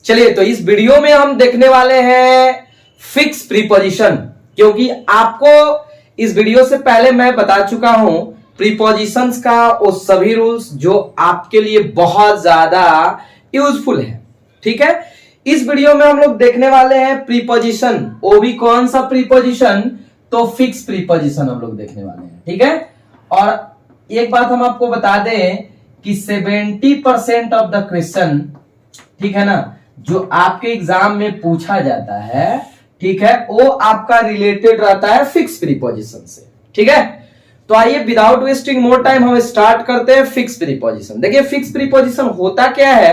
चलिए, तो इस वीडियो में हम देखने वाले हैं फिक्स प्रीपोजिशन, क्योंकि आपको इस वीडियो से पहले मैं बता चुका हूं प्रीपोजिशंस का वो सभी रूल्स जो आपके लिए बहुत ज्यादा यूजफुल है। ठीक है, इस वीडियो में हम लोग देखने वाले हैं प्रीपोजिशन, वो भी कौन सा प्रीपोजिशन, तो फिक्स प्रीपोजिशन हम लोग देखने वाले हैं। ठीक है, और एक बात हम आपको बता दें कि 70% ऑफ द क्वेश्चन, ठीक है ना, जो आपके एग्जाम में पूछा जाता है, ठीक है, वो आपका रिलेटेड रहता है फिक्स प्रीपोजिशन से। ठीक है, तो आइए विदाउट वेस्टिंग मोर टाइम हम स्टार्ट करते हैं फिक्स प्रीपोजिशन। देखिए, फिक्स प्रीपोजिशन होता क्या है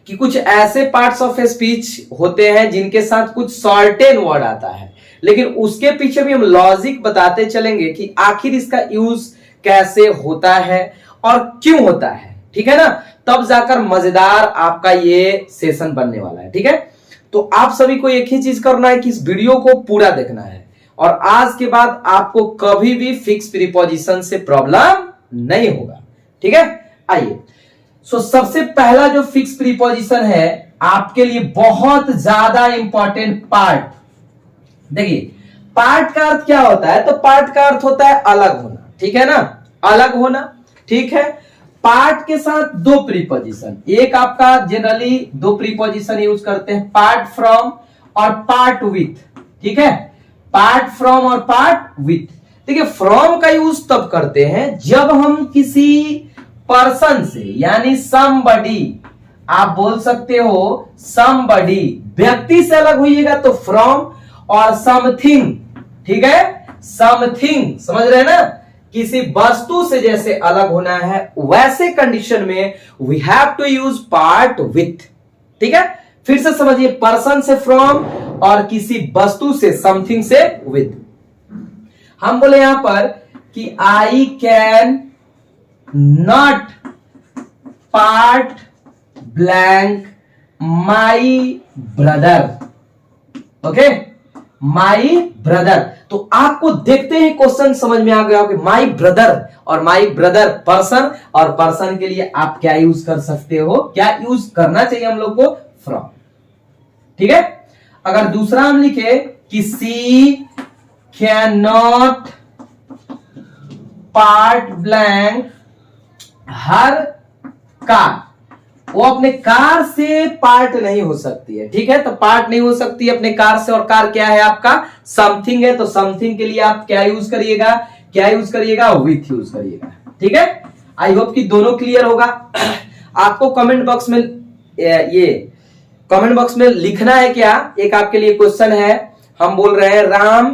कि कुछ ऐसे पार्ट्स ऑफ स्पीच होते हैं जिनके साथ कुछ सर्टेन वर्ड आता है, लेकिन उसके पीछे भी हम लॉजिक बताते चलेंगे कि आखिर इसका यूज कैसे होता है और क्यों होता है। ठीक है ना, तब जाकर मजेदार आपका ये सेशन बनने वाला है। ठीक है, तो आप सभी को एक ही चीज करना है कि इस वीडियो को पूरा देखना है, और आज के बाद आपको कभी भी फिक्स प्रीपोजिशन से प्रॉब्लम नहीं होगा। ठीक है, आइए। सबसे पहला जो फिक्स प्रीपोजिशन है आपके लिए बहुत ज्यादा इंपॉर्टेंट पार्ट, देखिए पार्ट का अर्थ क्या होता है, तो पार्ट का अर्थ होता है अलग होना। ठीक है ना, अलग होना। ठीक है, पार्ट के साथ दो प्रीपोजिशन, एक आपका जनरली दो प्रीपोजिशन यूज करते हैं, पार्ट फ्रॉम और पार्ट विथ। ठीक है, पार्ट फ्रॉम और पार्ट विथ। देखिए, फ्रॉम का यूज तब करते हैं जब हम किसी पर्सन से, यानी समबडी, आप बोल सकते हो समबडी, व्यक्ति से अलग होइएगा तो फ्रॉम, और समथिंग, ठीक है, समथिंग, समझ रहे हैं ना, किसी वस्तु से जैसे अलग होना है, वैसे कंडीशन में we have to use part with. ठीक है, फिर से समझिए, पर्सन से फ्रॉम और किसी वस्तु से, समथिंग से विथ। हम बोले यहां पर कि I can not park blank my brother. Okay, my brother. तो आपको देखते ही क्वेश्चन समझ में आ गया कि माई ब्रदर, और माई ब्रदर पर्सन, और पर्सन के लिए आप क्या यूज कर सकते हो, क्या यूज करना चाहिए हम लोग को, फ्रॉम। ठीक है, अगर दूसरा हम लिखे कि she can not park blank her car, वो अपने कार से पार्ट नहीं हो सकती है। ठीक है, तो पार्ट नहीं हो सकती है अपने कार से, और कार क्या है आपका, समथिंग है, तो समथिंग के लिए आप क्या यूज करिएगा, क्या यूज करिएगा, विथ यूज करिएगा। ठीक है, आई होप कि दोनों क्लियर होगा। आपको कमेंट बॉक्स में ये कमेंट बॉक्स में लिखना है क्या, एक आपके लिए क्वेश्चन है, हम बोल रहे हैं राम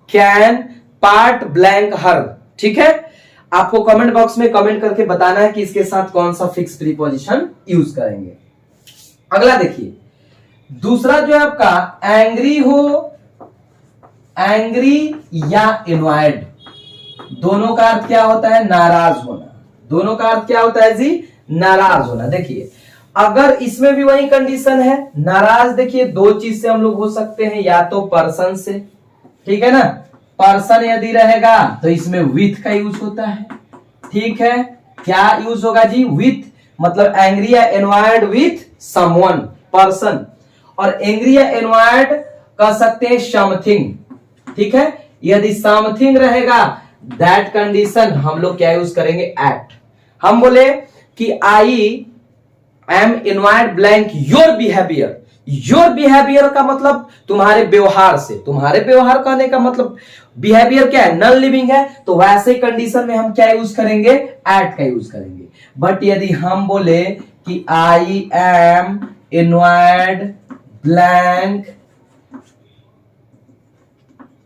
कैन पार्ट ब्लैंक हर। ठीक है, आपको कमेंट बॉक्स में कमेंट करके बताना है कि इसके साथ कौन सा फिक्स प्रीपोजिशन यूज करेंगे। अगला देखिए, दूसरा जो है आपका एंग्री हो, एंग्री या एनॉयड, दोनों का अर्थ क्या होता है, नाराज होना। दोनों का अर्थ क्या होता है जी, नाराज होना। देखिए, अगर इसमें भी वही कंडीशन है, नाराज, देखिए दो चीज से हम लोग हो सकते हैं, या तो पर्सन से, ठीक है ना, पर्सन यदि रहेगा तो इसमें विथ का यूज होता है। ठीक है, क्या यूज होगा जी, विथ, मतलब एंग्री या एनॉयड विथ समवन, पर्सन, और एंग्री या एनॉयड कह सकते हैं समथिंग। ठीक है, यदि समथिंग रहेगा दैट कंडीशन हम लोग क्या यूज करेंगे, एट। हम बोले कि I am annoyed blank your behaviour, your behaviour का मतलब तुम्हारे व्यवहार से, तुम्हारे व्यवहार कहने का मतलब बिहेवियर क्या है, नॉन लिविंग है, तो वैसे कंडीशन में हम क्या यूज करेंगे, एट का यूज करेंगे। बट यदि हम बोले कि I am annoyed blank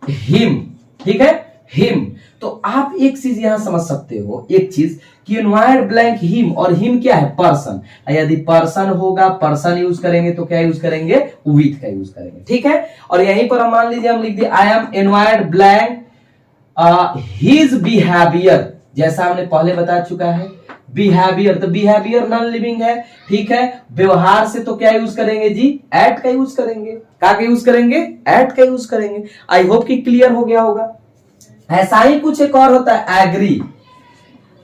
him, ठीक है, हिम, तो आप एक चीज यहां समझ सकते हो, एक चीज कि एनॉयड ब्लैंक हिम, और हिम क्या है, पर्सन। यदि पर्सन होगा, पर्सन यूज करेंगे तो क्या यूज करेंगे, विथ का यूज करेंगे। ठीक है, और यहीं पर हम मान लीजिए हम लिख दिए I am annoyed blank his behaviour, जैसा हमने पहले बता चुका है, बिहेवियर, तो बिहेवियर नॉन लिविंग है। ठीक है, व्यवहार से तो क्या यूज करेंगे जी, एट का यूज करेंगे। क्या का यूज करेंगे, एट का यूज करेंगे। आई होप कि क्लियर हो गया होगा। ऐसा ही कुछ एक और होता है, एग्री।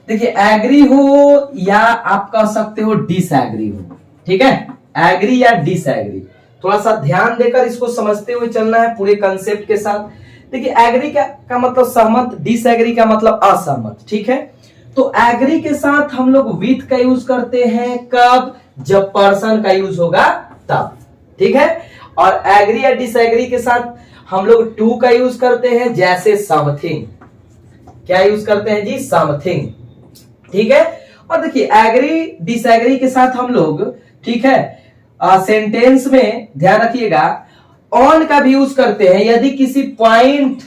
देखिए, एग्री हो या आप कह सकते हो डिसएग्री हो। ठीक है, एग्री या डिसएग्री। थोड़ा सा ध्यान देकर इसको समझते हुए चलना है पूरे कंसेप्ट के साथ। देखिए एग्री का मतलब सहमत, डिसएग्री का मतलब असहमत, ठीक है। तो एग्री के साथ हम लोग विथ का यूज करते हैं कब, जब पर्सन का यूज होगा तब, ठीक है। और एग्री या डिसएग्री के साथ हम लोग टू का यूज करते हैं, जैसे समथिंग। क्या यूज करते हैं जी, समथिंग, ठीक है। और देखिए एग्री डिसएग्री के साथ हम लोग, ठीक है, सेंटेंस में ध्यान रखिएगा ऑन का भी यूज करते हैं। यदि किसी पॉइंट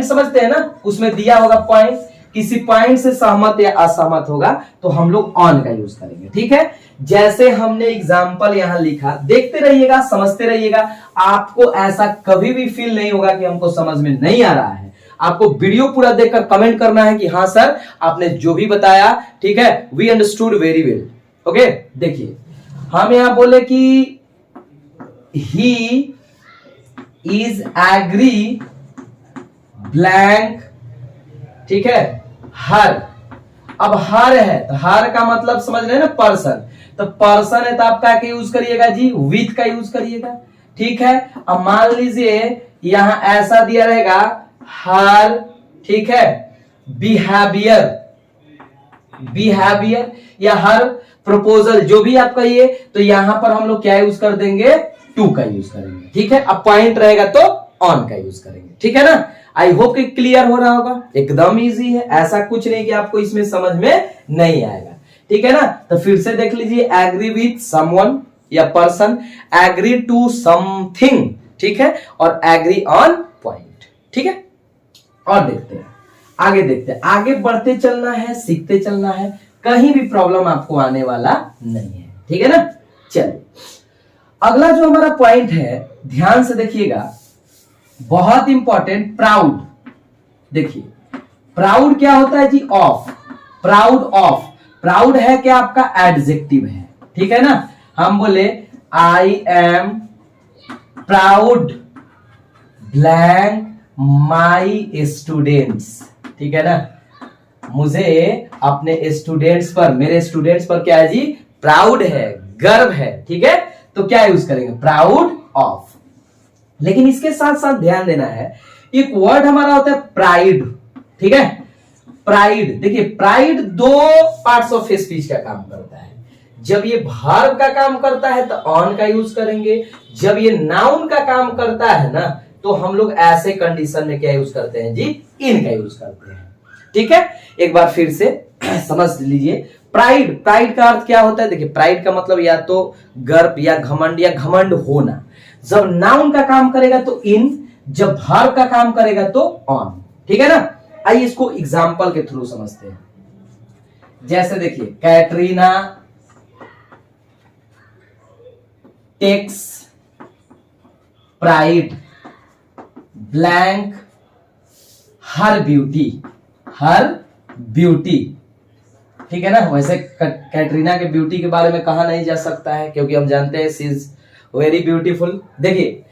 समझते हैं ना, उसमें दिया होगा पॉइंट, किसी पॉइंट से सहमत या असहमत होगा तो हम लोग ऑन का यूज करेंगे, ठीक है। जैसे हमने एग्जाम्पल यहां लिखा, देखते रहिएगा, समझते रहिएगा। आपको ऐसा कभी भी फील नहीं होगा कि हमको समझ में नहीं आ रहा है। आपको वीडियो पूरा देखकर कमेंट करना है कि हाँ सर आपने जो भी बताया, ठीक है, we understood very well. Okay, देखिए हम यहां बोले कि ही इज एग्री ब्लैंक, ठीक है, हर। अब हर है तो हर का मतलब समझ रहे हैं ना, पर्सन। तो पर्सन है तो आप क्या यूज करिएगा जी, विथ का यूज करिएगा, ठीक है। अब मान लीजिए यहां ऐसा दिया रहेगा हर, ठीक है, बिहेवियर या हर प्रपोजल, जो भी आप कहिए, तो यहां पर हम लोग क्या यूज कर देंगे, टू का यूज करेंगे, ठीक है। अब पॉइंट रहेगा तो ऑन का यूज करेंगे, ठीक है ना। आई होप कि क्लियर हो रहा होगा, एकदम इजी है, ऐसा कुछ नहीं कि आपको इसमें समझ में नहीं आएगा, ठीक है ना। तो फिर से देख लीजिए, एग्री विथ समवन या पर्सन, एग्री टू समथिंग, ठीक है, और एग्री ऑन पॉइंट, ठीक है। और देखते हैं आगे, देखते हैं आगे, बढ़ते चलना है, सीखते चलना है, कहीं भी प्रॉब्लम आपको आने वाला नहीं है, ठीक है ना। चलिए अगला जो हमारा पॉइंट है, ध्यान से देखिएगा, बहुत इंपॉर्टेंट, प्राउड। देखिए प्राउड क्या होता है जी, ऑफ, प्राउड ऑफ। प्राउड है क्या, आपका एडजेक्टिव है, ठीक है ना। हम बोले I am proud blank my students, ठीक है ना। मुझे अपने स्टूडेंट्स पर, मेरे स्टूडेंट्स पर क्या है जी, प्राउड है, गर्व है, ठीक है। तो क्या यूज करेंगे, प्राउड ऑफ। लेकिन इसके साथ साथ ध्यान देना है, एक वर्ड हमारा होता है प्राइड, ठीक है। प्राइड, देखिए प्राइड दो पार्ट्स ऑफ स्पीच का काम करता है। जब ये वर्ब का काम करता है तो ऑन का यूज करेंगे, जब ये नाउन का काम करता है ना, तो हम लोग ऐसे कंडीशन में क्या यूज करते हैं जी, इन का यूज करते हैं, ठीक है। एक बार फिर से समझ लीजिए, प्राइड, प्राइड का अर्थ क्या होता है। देखिए प्राइड का मतलब या तो गर्व या घमंड होना। जब नाउन का काम करेगा तो इन, जब वर्ब का काम करेगा तो ऑन, ठीक है ना। आइए इसको एग्जाम्पल के थ्रू समझते हैं। जैसे देखिए, कैटरीना टेक्स प्राइड ब्लैंक हर ब्यूटी, ठीक है ना। वैसे कैटरीना के ब्यूटी के बारे में कहा नहीं जा सकता है, क्योंकि हम जानते हैं शी इज वेरी ब्यूटीफुल। देखिए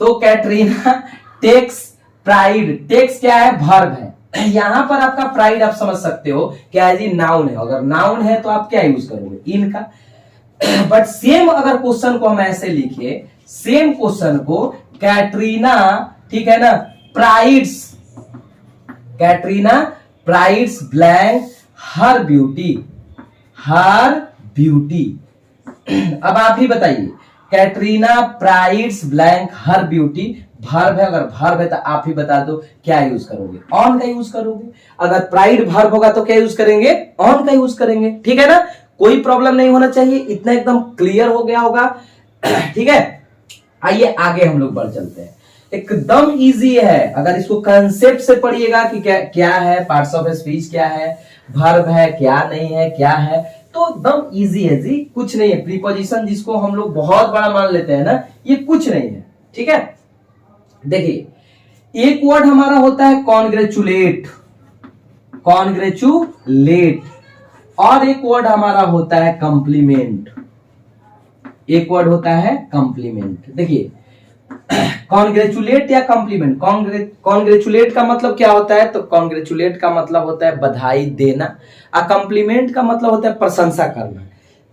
तो कैटरीना टेक्स प्राइड, टेक्स क्या है, वर्ब है। यहां पर आपका प्राइड आप समझ सकते हो क्या है जी, नाउन है। अगर नाउन है तो आप क्या यूज करोगे, इन का। बट सेम अगर क्वेश्चन को हम ऐसे लिखे, सेम क्वेश्चन को कैटरीना, ठीक है ना, कैटरीना प्राइड्स ब्लैंक हर ब्यूटी। अब आप ही बताइए, कैटरीना प्राइड्स ब्लैंक हर ब्यूटी, वर्ब है, अगर वर्ब है तो आप ही बता दो क्या यूज करोगे, ऑन का यूज करोगे। अगर प्राइड वर्ब होगा तो क्या यूज करेंगे, ऑन का यूज करेंगे, ठीक है ना। कोई प्रॉब्लम नहीं होना चाहिए, इतना एकदम क्लियर हो गया होगा, ठीक है। आइए आगे हम लोग बढ़ चलते हैं, एकदम इजी है। अगर इसको कंसेप्ट से पढ़िएगा कि क्या है, पार्ट्स ऑफ स्पीच क्या है, वर्ब है क्या, नहीं है क्या है, तो एकदम इजी है जी, कुछ नहीं है। प्रीपोजिशन जिसको हम लोग बहुत बड़ा मान लेते हैं ना, ये कुछ नहीं है, ठीक है। देखिए एक वर्ड हमारा होता है कॉन्ग्रेचुलेट, और एक वर्ड हमारा होता है कॉम्प्लीमेंट, देखिए कॉन्ग्रेचुलेट या कॉम्प्लीमेंट। कॉन्ग्रेचुलेट का मतलब क्या होता है, तो कॉन्ग्रेचुलेट का मतलब होता है बधाई देना, और कॉम्प्लीमेंट का मतलब होता है प्रशंसा करना।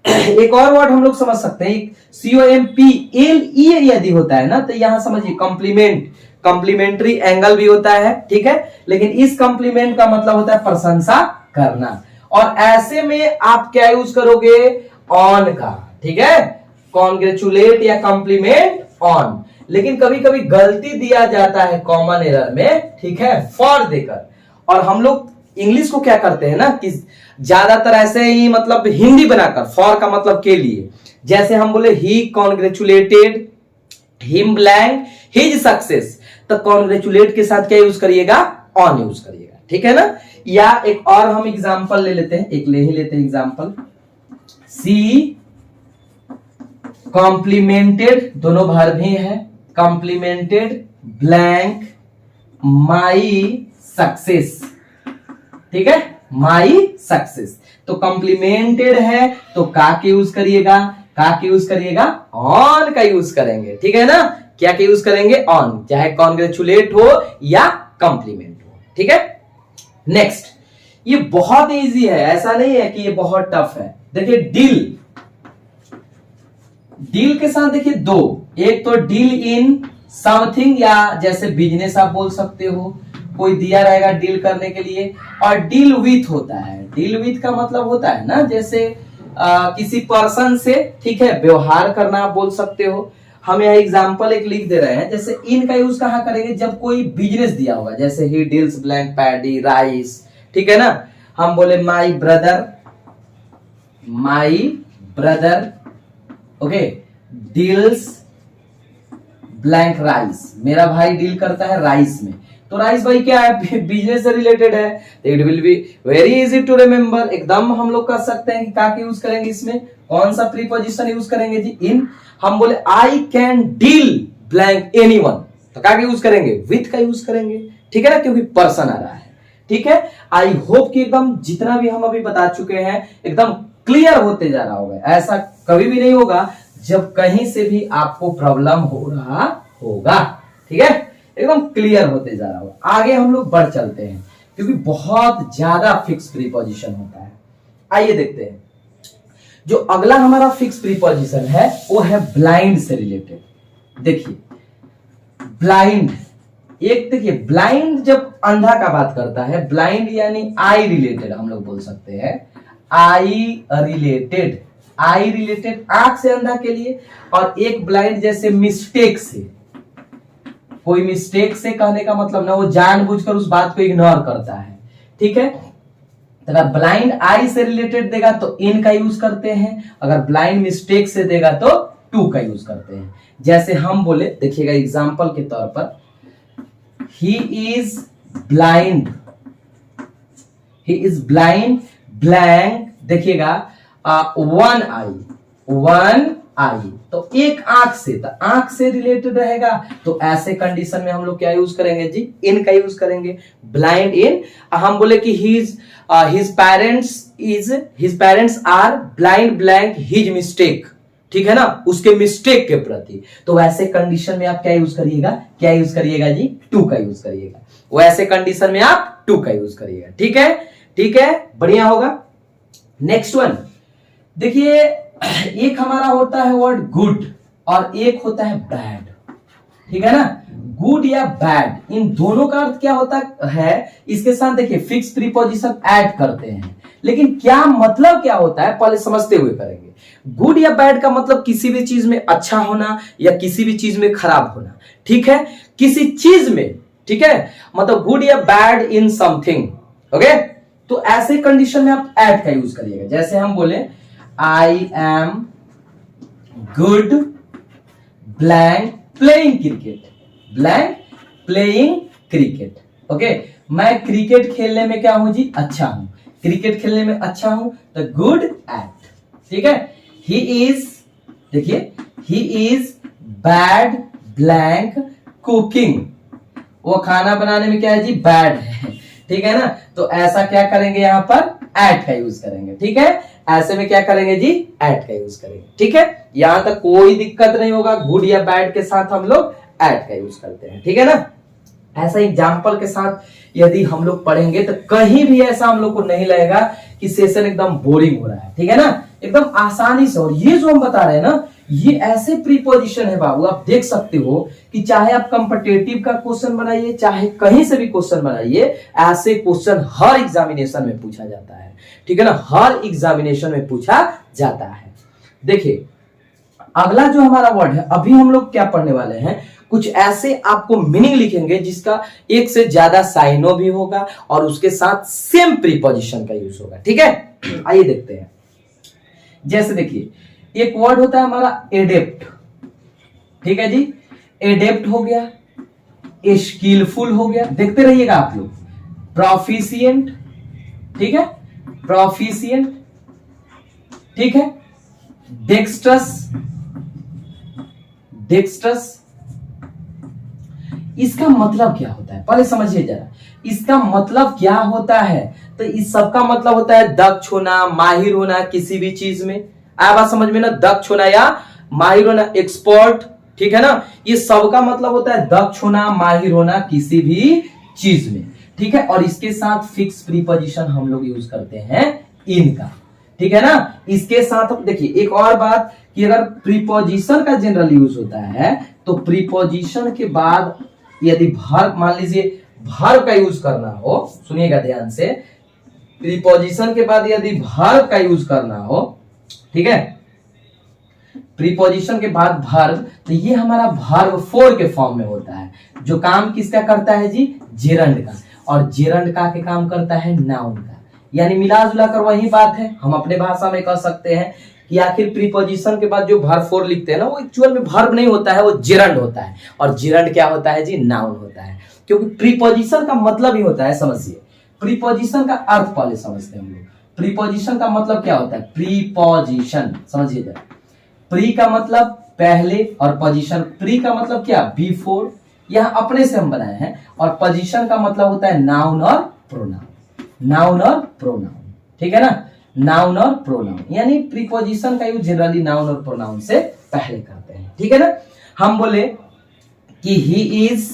एक और वर्ड हम लोग समझ सकते हैं, COMPLE यदि होता है ना, तो यहां समझिए कॉम्प्लीमेंट, कॉम्प्लीमेंट्री एंगल भी होता है, ठीक है, लेकिन इस कॉम्प्लीमेंट का मतलब होता है प्रशंसा करना, और ऐसे में आप क्या यूज करोगे, ऑन का, ठीक है, कॉन्ग्रेचुलेट या कॉम्प्लीमेंट ऑन। लेकिन कभी कभी गलती दिया जाता है कॉमन एरर में, ठीक है, फॉर देकर, और हम लोग इंग्लिश को क्या करते हैं ना कि ज्यादातर ऐसे ही मतलब हिंदी बनाकर, फॉर का मतलब के लिए, जैसे हम बोले he congratulated him blank his success, तो कॉन्ग्रेचुलेट के साथ क्या यूज करिएगा, ऑन यूज करिएगा, ठीक है ना। या एक और हम एग्जांपल ले लेते हैं, एक ले ही लेते हैं एग्जांपल, सी कॉम्प्लीमेंटेड, दोनों वर्ब ही है, कॉम्प्लीमेंटेड ब्लैंक माई सक्सेस, ठीक है, माई सक्सेस, तो कॉम्प्लीमेंटेड है तो का के यूज करिएगा, का के यूज करिएगा, ऑन का यूज करेंगे, ठीक है ना, क्या के यूज करेंगे, ऑन, चाहे कॉन्ग्रेचुलेट हो या कॉम्प्लीमेंट हो, ठीक है। नेक्स्ट, ये बहुत इजी है, ऐसा नहीं है कि ये बहुत टफ है। देखिए डील, डील के साथ देखिए दो, एक तो डील इन समथिंग, या जैसे बिजनेस आप बोल सकते हो, कोई दिया रहेगा डील करने के लिए, और डील विथ होता है, डील विथ का मतलब होता है ना जैसे किसी पर्सन से, ठीक है, व्यवहार करना आप बोल सकते हो। हम यहाँ एग्जांपल एक लिख दे रहे हैं, जैसे इन का यूज कहाँ करेंगे, जब कोई बिजनेस दिया होगा, जैसे he deals blank paddy rice, ठीक है ना, हम बोले my brother okay deals blank rice, मेरा भाई डील करता है राइस में, तो राइस भाई क्या है, बिजनेस से रिलेटेड है, तो it will be very easy to remember, एकदम हम लोग कर सकते हैं कि क्या यूज करेंगे, इसमें कौन सा प्रीपोजिशन यूज करेंगे जी, इन। हम बोले I can deal blank anyone, तो क्या यूज करेंगे, विथ का यूज करेंगे, ठीक है ना, क्योंकि पर्सन आ रहा है, ठीक है। आई होप कि एकदम जितना भी हम अभी बता चुके हैं एकदम क्लियर होते जा रहा होगा, ऐसा कभी भी नहीं होगा जब कहीं से भी आपको प्रॉब्लम हो रहा होगा, ठीक है, एकदम क्लियर होते जा रहा होगा। आगे हम लोग बढ़ चलते हैं, क्योंकि बहुत ज्यादा फिक्स प्रीपोजिशन होता है। आइए देखते हैं, जो अगला हमारा फिक्स प्रीपोजिशन है वो है ब्लाइंड से रिलेटेड। देखिए ब्लाइंड, एक देखिए ब्लाइंड जब अंधा का बात करता है, ब्लाइंड यानी आई रिलेटेड हम लोग बोल सकते हैं, आई रिलेटेड, आई रिलेटेड आंख से अंधा के लिए, और एक ब्लाइंड जैसे मिस्टेक से, कोई मिस्टेक से कहने का मतलब ना वो जानबूझकर उस बात को इग्नोर करता है, ठीक है। अगर ब्लाइंड आई से रिलेटेड देगा तो इन का यूज करते हैं, अगर ब्लाइंड मिस्टेक से देगा तो टू का यूज करते हैं। जैसे हम बोले, देखिएगा एग्जांपल के तौर पर, ही इज ब्लाइंड ब्लैंक, देखिएगा वन आई, तो एक आंख से, तो आंख से रिलेटेड रहेगा, तो ऐसे कंडीशन में हम लोग क्या यूज करेंगे जी, इन का यूज करेंगे, ब्लाइंड इन। हम बोले कि his parents are blind blank his mistake, ठीक है ना, उसके मिस्टेक के प्रति, तो वैसे कंडीशन में आप क्या यूज करिएगा, क्या यूज करिएगा जी, टू का यूज करिएगा, वैसे कंडीशन में आप टू का यूज करिएगा, ठीक है, ठीक है, बढ़िया होगा। नेक्स्ट वन देखिए, एक हमारा होता है वर्ड गुड और एक होता है बैड, ठीक है ना, गुड या बैड, इन दोनों का अर्थ क्या होता है, इसके साथ देखिए फिक्स प्रीपोजिशन ऐड करते हैं, लेकिन क्या मतलब क्या होता है पहले समझते हुए करेंगे। गुड या बैड का मतलब किसी भी चीज में अच्छा होना या किसी भी चीज में खराब होना, ठीक है, किसी चीज में, ठीक है, मतलब गुड या बैड इन समथिंग, ओके। तो ऐसे कंडीशन में आप ऐड का यूज करिएगा, जैसे हम बोले I am good blank playing cricket, okay, मैं क्रिकेट खेलने में क्या हूं जी, अच्छा हूं, क्रिकेट खेलने में अच्छा हूं, तो गुड एट, ठीक है। ही इज, देखिए he is bad blank cooking, वो खाना बनाने में क्या है जी, बैड है, ठीक है ना, तो ऐसा क्या करेंगे, यहां पर एट का यूज करेंगे, ठीक है, ऐसे में क्या करेंगे जी, एट का यूज करेंगे, ठीक है, यहां तक कोई दिक्कत नहीं होगा, गुड या बैड के साथ हम लोग एट का यूज करते हैं, ठीक है ना। ऐसा एग्जाम्पल के साथ यदि हम लोग पढ़ेंगे तो कहीं भी ऐसा हम लोग को नहीं लगेगा कि सेशन एकदम बोरिंग हो रहा है, ठीक है ना, एकदम आसानी से। और ये जो हम बता रहे हैं ना, ये ऐसे प्रीपोजिशन है बाबू, आप देख सकते हो कि चाहे आप कॉम्पिटिटिव का क्वेश्चन बनाइए, चाहे कहीं से भी क्वेश्चन बनाइए, ऐसे क्वेश्चन हर एग्जामिनेशन में पूछा जाता है। ठीक है ना, हर एग्जामिनेशन में पूछा जाता है। देखिए अगला जो हमारा वर्ड है, अभी हम लोग क्या पढ़ने वाले हैं, कुछ ऐसे आपको मीनिंग लिखेंगे जिसका एक से ज्यादा साइनो भी होगा और उसके साथ सेम प्रीपोजिशन का यूज होगा। ठीक है, आइए देखते हैं। जैसे देखिए एक वर्ड होता है हमारा एडेप्ट। ठीक है जी, एडेप्ट हो गया, स्किलफुल हो गया, देखते रहिएगा आप लोग। प्रोफिशिएंट, ठीक है, प्रोफिशिएंट, ठीक है, डेक्स्ट्रस, डेक्स्ट्रस। इसका मतलब क्या होता है पहले समझिए जरा, इसका मतलब क्या होता है। तो इस सबका मतलब होता है दक्ष होना, माहिर होना किसी भी चीज में। आया बात समझ में ना, दक्ष होना या माहिर होना, एक्सपर्ट। ठीक है ना, ये सबका मतलब होता है दक्ष होना, माहिर होना किसी भी चीज में। ठीक है, और इसके साथ फिक्स प्रीपोजिशन हम लोग यूज करते हैं इनका। ठीक है ना, इसके साथ देखिए एक और बात कि अगर प्रीपोजिशन का जनरल यूज होता है तो प्रीपोजिशन के बाद यदि वर्ब, मान लीजिए वर्ब का यूज करना हो, सुनिएगा ध्यान से, प्रीपोजिशन के बाद यदि वर्ब का यूज करना हो, ठीक है, प्रीपोजिशन के बाद वर्ब, तो ये हमारा वर्ब फोर के फॉर्म में होता है। जो काम किसका करता है जी, जेरंड का, और जेरंड का के काम करता है नाउन का। यानी मिला जुला कर वही बात है। हम अपने भाषा में कह सकते हैं कि आखिर प्रीपोजिशन के बाद जो वर्ब फोर लिखते हैं ना, वो एक्चुअल में वर्ब नहीं होता है, वो जेरंड होता है। और जेरंड क्या होता है जी, नाउन होता है। क्योंकि प्रीपोजिशन का मतलब ही होता है, समझिए, प्रीपोजिशन का अर्थ पहले समझते हैं हम लोग। प्रीपोजिशन का मतलब क्या होता है, प्रीपोजिशन समझिए जरा। प्री का मतलब पहले और पोजीशन, प्री का मतलब क्या, बिफोर, यह अपने से हम बनाए हैं। और पोजीशन का मतलब होता है नाउन और प्रोनाउन, नाउन और प्रोनाउन। ठीक है ना, नाउन और प्रोनाउन, यानी प्रीपोजिशन का यूज जनरली नाउन और प्रोनाउन से पहले करते हैं। ठीक है ना, हम बोले कि he is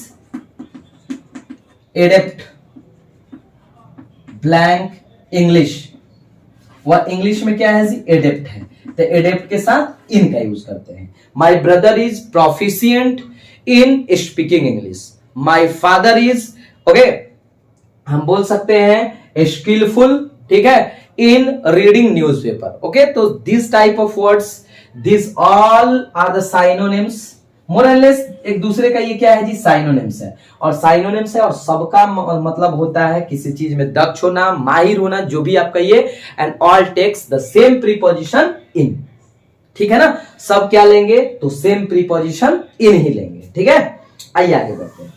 adept blank English, वह इंग्लिश में क्या है जी, एडेप्ट है, तो एडेप्ट के साथ इन का यूज करते हैं। My brother is proficient in speaking English, my father is, okay, हम बोल सकते हैं स्किलफुल, ठीक है, इन रीडिंग न्यूज़पेपर। ओके, तो this type of words, this all are the synonyms, more and less एक दूसरे का ये क्या है जी, साइनोनिम्स है। और साइनोनिम्स है और सबका मतलब होता है किसी चीज में दक्ष होना, माहिर होना, जो भी आप कहिए, and all takes the same preposition in. ठीक है ना, सब क्या लेंगे, तो सेम प्रीपोजिशन इन ही लेंगे। ठीक है, आइए आगे बढ़ते हैं।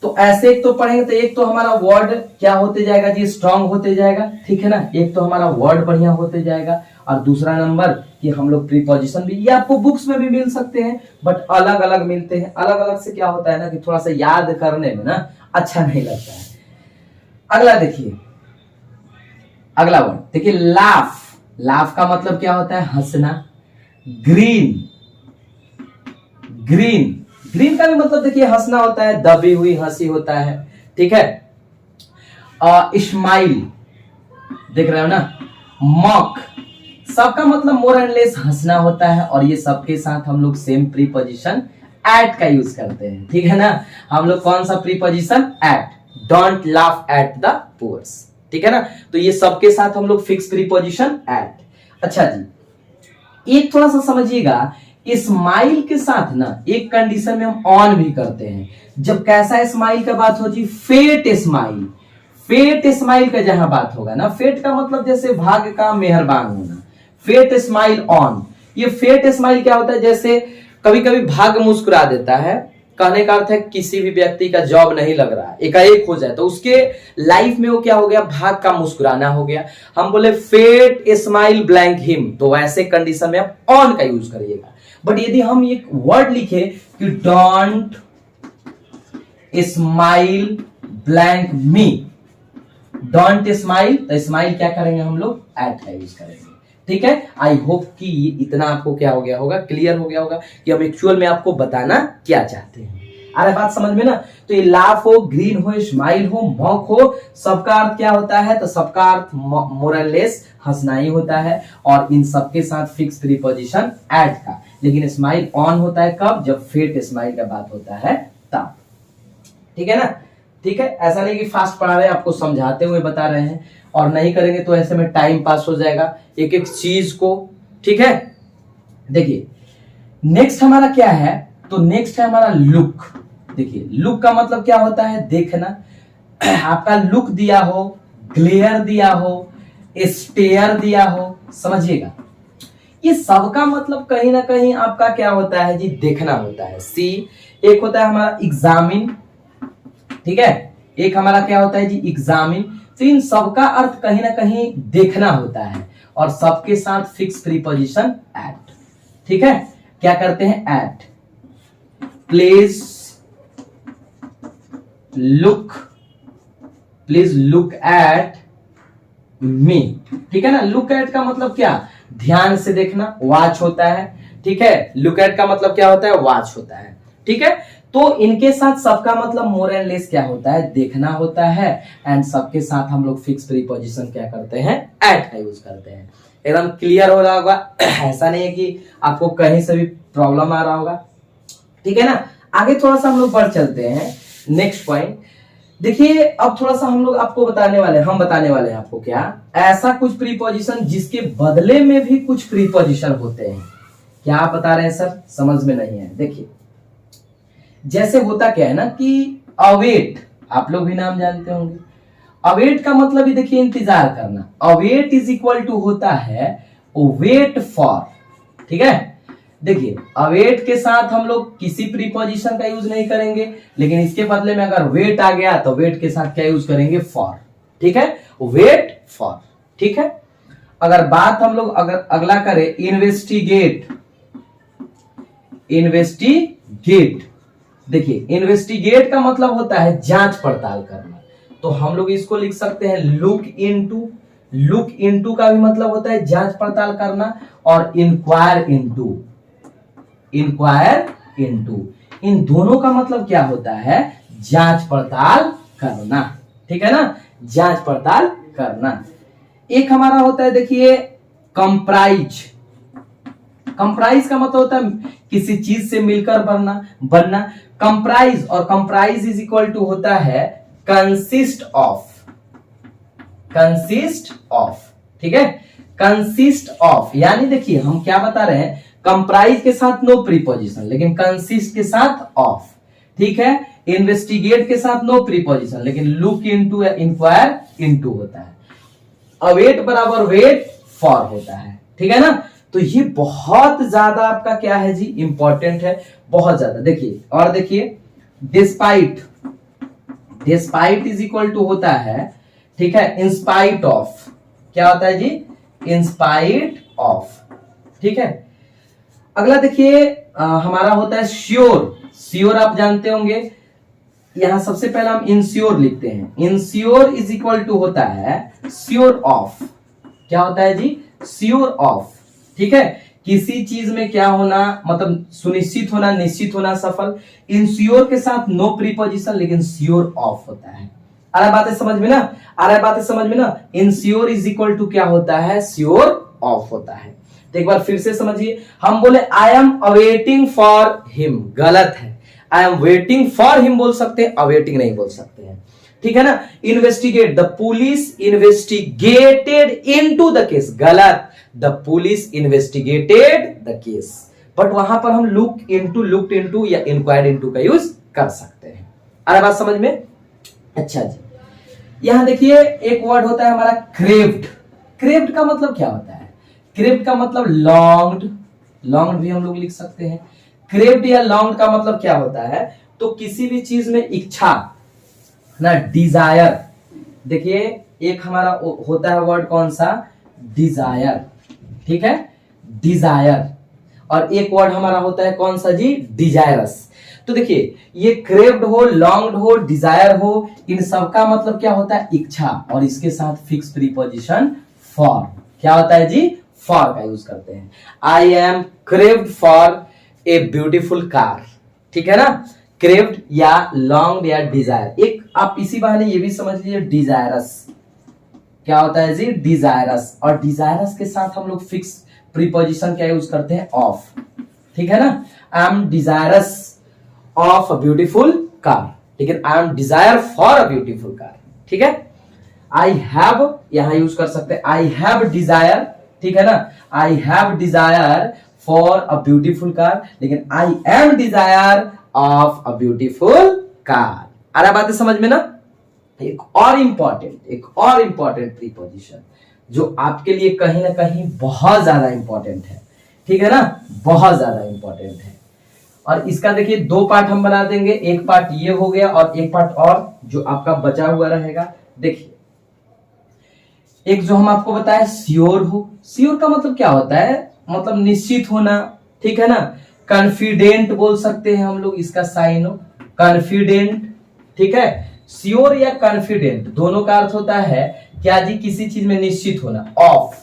तो ऐसे एक तो पढ़ेंगे, तो एक तो हमारा वर्ड क्या होते जाएगा जी, स्ट्रांग होते जाएगा। ठीक है ना, एक तो हमारा वर्ड बढ़िया होते जाएगा, और दूसरा नंबर कि हम लोग प्रीपोजिशन भी, ये आपको बुक्स में भी मिल सकते हैं, बट अलग अलग मिलते हैं। अलग अलग से क्या होता है ना कि थोड़ा सा याद करने में ना अच्छा नहीं लगता है। अगला देखिए, अगला वर्ड देखिए, लाफ। लाफ का मतलब क्या होता है, हंसना। ग्रीन, ग्रीन, ग्रीन का भी मतलब देखिए हंसना होता है, दबी हुई हंसी होता है। ठीक है, स्माइल, देख रहे हो ना। मॉक, सबका मतलब मोर एंड लेस हंसना होता है, और ये सबके साथ हम लोग सेम प्रीपोजिशन एट का यूज करते हैं। ठीक है ना, हम लोग कौन सा preposition, at, don't laugh at the poors. ठीक है ना, तो ये सबके साथ हम लोग फिक्स प्रीपोजिशन एट। अच्छा जी, एक थोड़ा सा समझिएगा, स्माइल के साथ ना एक कंडीशन में हम ऑन भी करते हैं। जब कैसा स्माइल का बात हो जी, फेट स्माइल। फेट स्माइल का जहां बात होगा ना, फेट का मतलब जैसे भाग्य का मेहरबान होना, फेट स्माइल ऑन। ये फेट स्माइल क्या होता है, जैसे कभी कभी भाग्य मुस्कुरा देता है, कहने का अर्थ है किसी भी व्यक्ति का जॉब नहीं लग रहा है, एकाएक हो जाए, तो उसके लाइफ में वो क्या हो गया, भाग का मुस्कुराना हो गया। हम बोले फेट स्माइल ब्लैंक हिम, तो वैसे कंडीशन में आप ऑन का यूज करिएगा। बट यदि हम एक वर्ड लिखे कि don't smile blank me, don't smile, तो स्माइल क्या करेंगे हम लोग, एट का यूज करेंगे। ठीक है, आई होप कि इतना आपको क्या हो गया होगा, क्लियर हो गया होगा कि हम एक्चुअल में आपको बताना क्या चाहते हैं। अरे बात समझ में ना। तो ये लाफ हो, ग्रीन हो, स्माइल हो, मॉक हो, सबका अर्थ क्या होता है? तो सबका अर्थ मोर एंड लेस हंसना ही होता है, और इन सबके साथ फिक्स प्रीपोजिशन एट का। लेकिन स्माइल ऑन होता है कब? जब फेट स्माइल का बात होता है तब। ठीक है ना? ठीक है, ऐसा नहीं कि फास्ट पढ़ा रहे हैं, आपको समझाते हुए बता रहे हैं, और नहीं करेंगे तो ऐसे में टाइम पास हो जाएगा एक एक चीज को। ठीक है, देखिए नेक्स्ट हमारा क्या है? तो नेक्स्ट है हमारा लुक। देखिए लुक का मतलब क्या होता है? देखना। आपका लुक दिया हो, ग्लेयर दिया हो, स्टेयर दिया हो, समझिएगा ये सबका मतलब कहीं ना कहीं आपका क्या होता है जी? देखना होता है। सी एक होता है हमारा एग्जामिन, ठीक है, एक हमारा क्या होता है जी? एग्जामिन। तो इन सबका अर्थ कहीं ना कहीं देखना होता है, और सबके साथ फिक्स प्रीपोजिशन एट। ठीक है, क्या करते हैं? At. Please look at me. ठीक है ना? लुक एट का मतलब क्या? ध्यान से देखना, वॉच होता है। ठीक है, लुक एट का मतलब क्या होता है? वॉच होता है। ठीक है, तो इनके साथ सबका मतलब मोर एंड लेस क्या होता है? देखना होता है, एंड सबके साथ हम लोग फिक्स प्रीपोजिशन क्या करते हैं? एट का यूज करते हैं। एकदम क्लियर हो रहा होगा, ऐसा नहीं है कि आपको कहीं से भी प्रॉब्लम आ रहा होगा। ठीक है ना? आगे थोड़ा सा हम लोग बढ़ चलते हैं। नेक्स्ट पॉइंट देखिए, अब थोड़ा सा हम लोग आपको बताने वाले हैं आपको क्या? ऐसा कुछ प्रीपोजिशन जिसके बदले में भी कुछ प्रीपोजिशन होते हैं। क्या आप बता रहे हैं सर? समझ में नहीं है। देखिए जैसे होता क्या है ना कि अवेट, आप लोग भी नाम जानते होंगे। अवेट का मतलब ही देखिए इंतजार करना। अवेट इज इक्वल टू होता है वेट फॉर। ठीक है, देखिए अवेट के साथ हम लोग किसी प्रीपोजिशन का यूज नहीं करेंगे, लेकिन इसके बदले में अगर वेट आ गया तो वेट के साथ क्या यूज करेंगे? फॉर। ठीक है, वेट फॉर। ठीक है, अगर बात हम लोग अगर अगला करें, इन्वेस्टिगेट। देखिए इन्वेस्टिगेट का मतलब होता है जांच पड़ताल करना, तो हम लोग इसको लिख सकते हैं लुक इनटू। लुक इनटू का भी मतलब होता है जांच पड़ताल करना, और इंक्वायर इनटू, इन दोनों का मतलब क्या होता है? जांच पड़ताल करना। ठीक है ना? जांच पड़ताल करना। एक हमारा होता है देखिए कंप्राइज। कंप्राइज का मतलब होता है किसी चीज से मिलकर बनना। कंप्राइज और कंप्राइज इज इक्वल टू होता है कंसिस्ट ऑफ। ठीक है, कंसिस्ट ऑफ, यानी देखिए हम क्या बता रहे हैं? कंप्राइज के साथ नो प्रीपोजिशन, लेकिन कंसिस्ट के साथ ऑफ। ठीक है, इन्वेस्टिगेट के साथ नो प्रीपोजिशन, लेकिन लुक इनटू या इंक्वायर इनटू होता है। अवेट बराबर वेट फॉर होता है। ठीक है ना? तो ये बहुत ज्यादा आपका क्या है जी? इंपॉर्टेंट है, बहुत ज्यादा। देखिए और देखिए डिस्पाइट इज इक्वल टू होता है, ठीक है, इंस्पाइट ऑफ। क्या होता है जी? In spite of. ठीक है, अगला देखिए हमारा होता है श्योर आप जानते होंगे। यहां सबसे पहले हम इंश्योर लिखते हैं। इंश्योर इज इक्वल टू होता है श्योर ऑफ। क्या होता है जी? Sure of. ठीक है, किसी चीज में क्या होना, मतलब सुनिश्चित होना, निश्चित होना, सफल। इंश्योर के साथ नो प्रीपोजिशन, लेकिन श्योर ऑफ होता है। आ रहा बातें समझ में ना? इंश्योर इज इक्वल टू क्या होता है? श्योर ऑफ होता है। तो एक बार फिर से समझिए, हम बोले I am awaiting for him, गलत है। I am waiting for him बोल सकते हैं, अवेटिंग नहीं बोल सकते हैं। ठीक है ना? Investigate, the police investigated into the case, गलत। The police investigated the case, but वहां पर हम लुक्ड इनटू या इंक्वायर्ड इनटू का यूज कर सकते हैं। आ रहा बात समझ में? अच्छा जी, यहां देखिए एक वर्ड होता है हमारा क्रेव्ड। क्रेव्ड का मतलब क्या होता है? क्रेव्ड का मतलब लॉन्ग्ड भी हम लोग लिख सकते हैं। क्रेव्ड या लॉन्ग्ड का मतलब क्या होता है? तो किसी भी चीज में इच्छा ना, डिजायर। देखिए एक हमारा होता है वर्ड कौन सा? डिजायर। ठीक है, डिजायर। और एक वर्ड हमारा होता है कौन सा जी? डिजायरस। तो देखिए ये क्रेव्ड हो, लॉन्ग्ड हो, डिजायर हो, इन सब का मतलब क्या होता है? इच्छा, और इसके साथ फिक्स प्रीपोजिशन फॉर। क्या होता है जी? फॉर का यूज करते हैं। I am craved for a beautiful car. ठीक है ना? क्रेव्ड या लॉन्ग या डिजायर। एक आप इसी बहाने ये भी समझ लीजिए डिजायरस क्या होता है जी, डिजायरस। और डिजायरस के साथ हम लोग फिक्स प्रीपोजिशन क्या यूज करते हैं, ऑफ। ठीक है ना, I am desirous of a beautiful car, लेकिन I am desire for a beautiful car. ठीक है, आई हैव यहां यूज कर सकते हैं, आई हैव डिजायर। ठीक है ना, I have desire for a beautiful car, लेकिन I am desire of a beautiful car. आ रहा बातें समझ में ना। एक और इंपॉर्टेंट प्रीपोजिशन जो आपके लिए कहीं ना कहीं बहुत ज्यादा इंपॉर्टेंट है। ठीक है ना, बहुत ज्यादा इंपॉर्टेंट है। और इसका देखिए दो पार्ट हम बना देंगे, एक पार्ट ये हो गया और एक पार्ट और जो आपका बचा हुआ रहेगा। देखिए एक जो हम आपको बताया श्योर हो, श्योर का मतलब क्या होता है, मतलब निश्चित होना। ठीक है ना, कॉन्फिडेंट बोल सकते हैं हम लोग, इसका साइन हो कॉन्फिडेंट। ठीक है, श्योर या कॉन्फिडेंट दोनों का अर्थ होता है क्या जी, किसी चीज में निश्चित होना, ऑफ।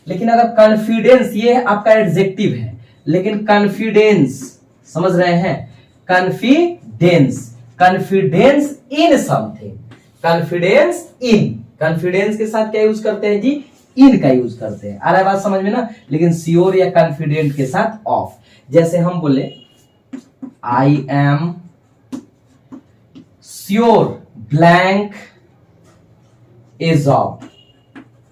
लेकिन अगर कॉन्फिडेंस ये आपका एडजेक्टिव है, लेकिन कॉन्फिडेंस समझ रहे हैं, कॉन्फिडेंस इन समथिंग, कॉन्फिडेंस के साथ क्या यूज करते हैं जी, इन का यूज करते हैं। आ रहा है बात समझ में ना। लेकिन श्योर या कॉन्फिडेंट के साथ ऑफ। जैसे हम बोले I am sure blank A job.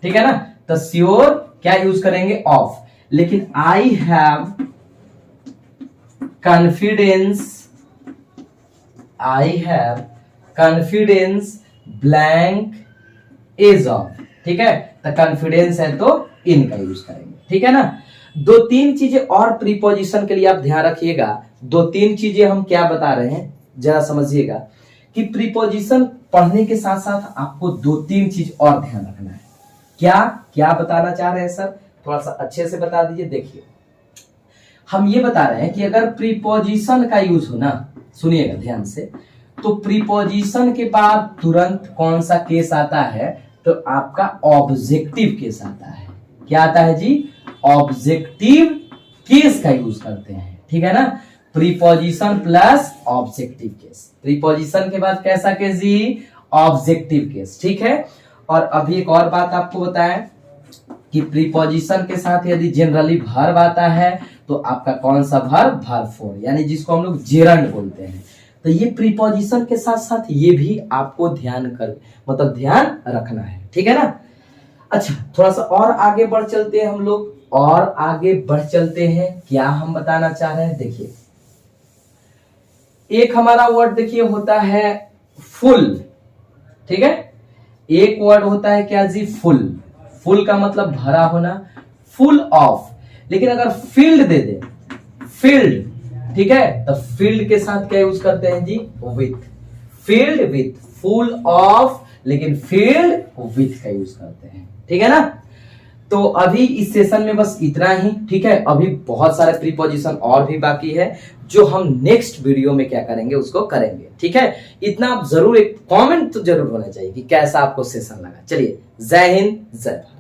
ठीक है ना, तो श्योर क्या यूज करेंगे, ऑफ। लेकिन I have confidence blank A job. ठीक है, तो कॉन्फिडेंस है तो इन का यूज करेंगे। ठीक है ना, दो तीन चीजें और प्रीपोजिशन के लिए आप ध्यान रखिएगा। दो तीन चीजें हम क्या बता रहे हैं जरा समझिएगा कि प्रीपोजिशन पढ़ने के साथ साथ आपको दो तीन चीज और ध्यान रखना है। क्या क्या बताना चाह रहे हैं सर, थोड़ा सा अच्छे से बता दीजिए। देखिए हम ये बता रहे हैं कि अगर प्रीपोजिशन का यूज हो ना, सुनिएगा ध्यान से, तो प्रीपोजिशन के बाद तुरंत कौन सा केस आता है, तो आपका ऑब्जेक्टिव केस आता है। क्या आता है जी, ऑब्जेक्टिव केस का यूज करते हैं। ठीक है ना, preposition plus objective case. Preposition के बाद कैसा केस जी, ऑब्जेक्टिव केस। ठीक है, और अभी एक और बात आपको बताएं कि प्रीपोजिशन के साथ यदि जनरली वर्ब आता है तो आपका कौन सा वर्ब, वर्ब फॉर्म, यानी जिसको हम लोग जेरंड बोलते हैं। तो ये प्रीपोजिशन के साथ साथ ये भी आपको ध्यान रखना है। ठीक है ना। अच्छा, थोड़ा सा और आगे बढ़ चलते हैं हम लोग, और आगे बढ़ चलते हैं। क्या हम बताना चाह रहे हैं, देखिए एक हमारा वर्ड देखिए होता है फुल। ठीक है, एक वर्ड होता है क्या जी, फुल। फुल का मतलब भरा होना, फुल ऑफ। लेकिन अगर फील्ड दे दे, फील्ड, ठीक है, तो फील्ड के साथ क्या यूज करते हैं जी, with. Filled with, full of, लेकिन फील्ड विथ का यूज करते हैं। ठीक है ना। तो अभी इस सेशन में बस इतना ही। ठीक है, अभी बहुत सारे प्रीपोजिशन और भी बाकी है जो हम नेक्स्ट वीडियो में क्या करेंगे उसको करेंगे। ठीक है, इतना आप जरूर एक कमेंट तो जरूर होना चाहिए कि कैसा आपको सेशन लगा। चलिए, जय हिंद, जय भारत।